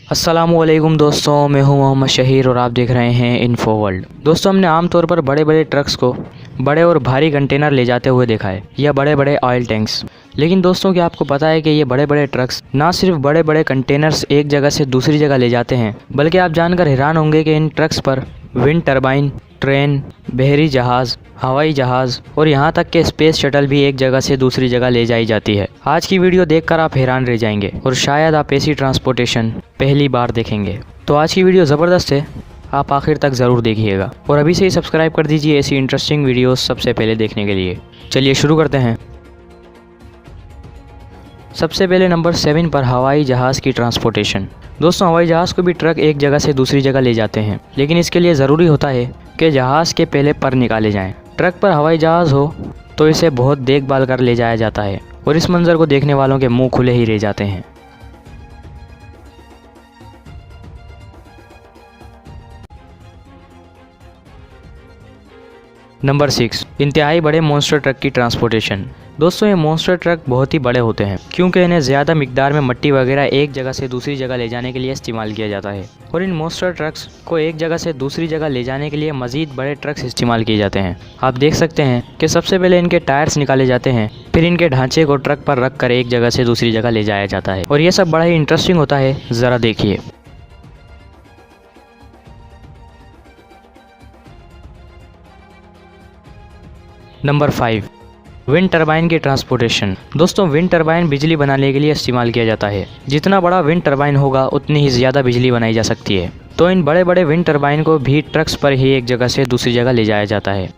अस्सलामुअलैकुम दोस्तों, मैं हूं मोहम्मद शहीर और आप देख रहे हैं इन्फो वर्ल्ड। दोस्तों, हमने आमतौर पर बड़े बड़े ट्रक्स को बड़े और भारी कंटेनर ले जाते हुए देखा है या बड़े बड़े ऑयल टैंक्स। लेकिन दोस्तों, क्या आपको पता है कि ये बड़े बड़े ट्रक्स ना सिर्फ बड़े बड़े कंटेनर्स एक जगह से दूसरी जगह ले जाते हैं, बल्कि आप जानकर हैरान होंगे कि इन ट्रक्स पर विंड टरबाइन, ट्रेन, बहरी जहाज़, हवाई जहाज़ और यहाँ तक के स्पेस शटल भी एक जगह से दूसरी जगह ले जाई जाती है। आज की वीडियो देखकर आप हैरान रह जाएंगे और शायद आप ऐसी ट्रांसपोर्टेशन पहली बार देखेंगे। तो आज की वीडियो ज़बरदस्त है, आप आखिर तक ज़रूर देखिएगा और अभी से ही सब्सक्राइब कर दीजिए ऐसी इंटरेस्टिंग वीडियोस सबसे पहले देखने के लिए। चलिए शुरू करते हैं। सबसे पहले नंबर 7 पर हवाई जहाज़ की ट्रांसपोर्टेशन। दोस्तों, हवाई जहाज़ को भी ट्रक एक जगह से दूसरी जगह ले जाते हैं, लेकिन इसके लिए ज़रूरी होता है कि जहाज़ के पहले पर निकाले जाएं। ट्रक पर हवाई जहाज़ हो तो इसे बहुत देखभाल कर ले जाया जाता है और इस मंज़र को देखने वालों के मुंह खुले ही रह जाते हैं। नंबर 6, इंतहाई बड़े मॉन्स्टर ट्रक की ट्रांसपोर्टेशन। दोस्तों, ये मॉन्स्टर ट्रक बहुत ही बड़े होते हैं क्योंकि इन्हें ज़्यादा मिकदार में मिट्टी वगैरह एक जगह से दूसरी जगह ले जाने के लिए इस्तेमाल किया जाता है और इन मॉन्स्टर ट्रक्स को एक जगह से दूसरी जगह ले जाने के लिए मज़ीद बड़े ट्रक्स इस्तेमाल किए जाते हैं। आप देख सकते हैं कि सबसे पहले इनके टायर्स निकाले जाते हैं, फिर इनके ढांचे को ट्रक पर रख कर एक जगह से दूसरी जगह ले जाया जाता है और ये सब बड़ा ही इंटरेस्टिंग होता है, ज़रा देखिए। नंबर 5, विंड टरबाइन की ट्रांसपोर्टेशन। दोस्तों, विंड टरबाइन बिजली बनाने के लिए इस्तेमाल किया जाता है। जितना बड़ा विंड टरबाइन होगा उतनी ही ज़्यादा बिजली बनाई जा सकती है। तो इन बड़े बड़े विंड टरबाइन को भी ट्रक्स पर ही एक जगह से दूसरी जगह ले जाया जाता है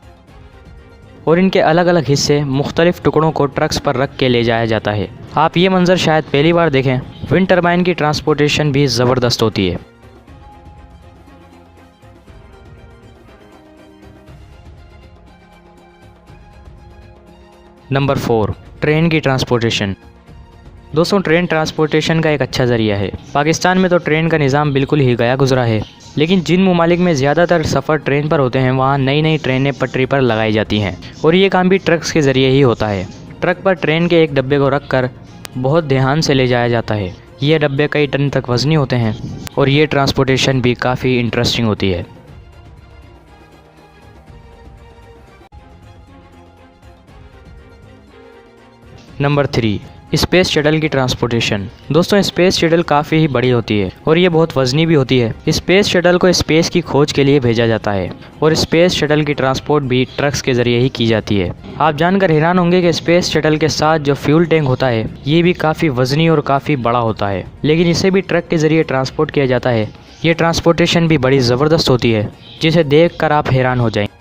और इनके अलग अलग हिस्से मुख्तलिफ टुकड़ों को ट्रक्स पर रख के ले जाया जाता है। आप ये मंजर शायद पहली बार देखें। विंड टरबाइन की ट्रांसपोर्टेशन भी ज़बरदस्त होती है। नंबर 4, ट्रेन की ट्रांसपोर्टेशन। दोस्तों, ट्रेन ट्रांसपोर्टेशन का एक अच्छा ज़रिया है। पाकिस्तान में तो ट्रेन का निज़ाम बिल्कुल ही गया गुजरा है, लेकिन जिन ममालिक में ज़्यादातर सफ़र ट्रेन पर होते हैं वहाँ नई नई ट्रेनें पटरी पर लगाई जाती हैं और ये काम भी ट्रक्स के ज़रिए ही होता है। ट्रक पर ट्रेन के एक डब्बे को रख कर बहुत ध्यान से ले जाया जाता है। ये डब्बे कई टन तक वज़नी होते हैं और ये ट्रांसपोर्टेशन भी काफ़ी इंटरेस्टिंग होती है। नंबर 3, स्पेस शटल की ट्रांसपोर्टेशन। दोस्तों, स्पेस शटल काफ़ी ही बड़ी होती है और ये बहुत वज़नी भी होती है। स्पेस शटल को स्पेस की खोज के लिए भेजा जाता है और स्पेस शटल की ट्रांसपोर्ट भी ट्रक्स के ज़रिए ही की जाती है। आप जानकर हैरान होंगे कि स्पेस शटल के साथ जो फ्यूल टैंक होता है ये भी काफ़ी वज़नी और काफ़ी बड़ा होता है, लेकिन इसे भी ट्रक के ज़रिए ट्रांसपोर्ट किया जाता है। ये ट्रांसपोर्टेशन भी बड़ी ज़बरदस्त होती है जिसे देख कर आप हैरान हो जाएंगे।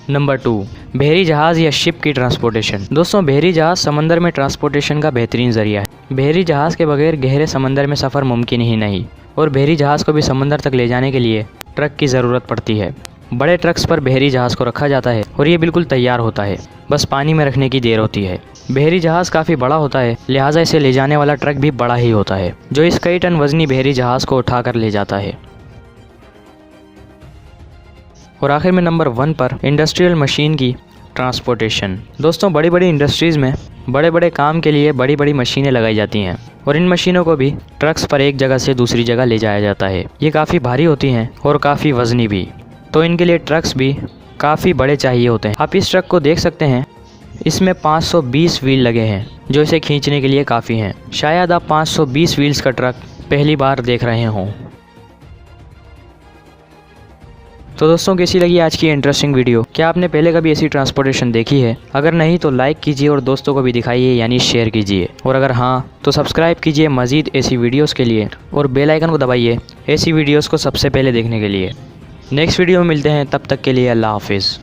नंबर 2, बहरी जहाज़ या शिप की ट्रांसपोर्टेशन। दोस्तों, बहरी जहाज़ समंदर में ट्रांसपोर्टेशन का बेहतरीन ज़रिया है। बहरी जहाज़ के बगैर गहरे समंदर में सफ़र मुमकिन ही नहीं और बहरी जहाज़ को भी समंदर तक ले जाने के लिए ट्रक की ज़रूरत पड़ती है। बड़े ट्रक्स पर बहरी जहाज़ को रखा जाता है और ये बिल्कुल तैयार होता है, बस पानी में रखने की देर होती है। बहरी जहाज़ काफ़ी बड़ा होता है, लिहाजा इसे ले जाने वाला ट्रक भी बड़ा ही होता है जो इस कई टन वज़नी बहरी जहाज़ को उठाकर ले जाता है। और आखिर में नंबर 1 पर इंडस्ट्रियल मशीन की ट्रांसपोर्टेशन। दोस्तों, बड़ी बड़ी इंडस्ट्रीज़ में बड़े बड़े काम के लिए बड़ी बड़ी मशीनें लगाई जाती हैं और इन मशीनों को भी ट्रक्स पर एक जगह से दूसरी जगह ले जाया जाता है। ये काफ़ी भारी होती हैं और काफ़ी वज़नी भी, तो इनके लिए ट्रक्स भी काफ़ी बड़े चाहिए होते हैं। आप इस ट्रक को देख सकते हैं, इसमें 520 व्हील लगे हैं जो इसे खींचने के लिए काफ़ी हैं। शायद आप 520 व्हील्स का ट्रक पहली बार देख रहे हों। तो दोस्तों, कैसी लगी आज की इंटरेस्टिंग वीडियो? क्या आपने पहले कभी ऐसी ट्रांसपोर्टेशन देखी है? अगर नहीं तो लाइक कीजिए और दोस्तों को भी दिखाइए यानी शेयर कीजिए, और अगर हाँ तो सब्सक्राइब कीजिए मज़ीद ऐसी वीडियोस के लिए और बेल आइकन को दबाइए ऐसी वीडियोस को सबसे पहले देखने के लिए। नेक्स्ट वीडियो में मिलते हैं, तब तक के लिए अल्लाह हाफिज़।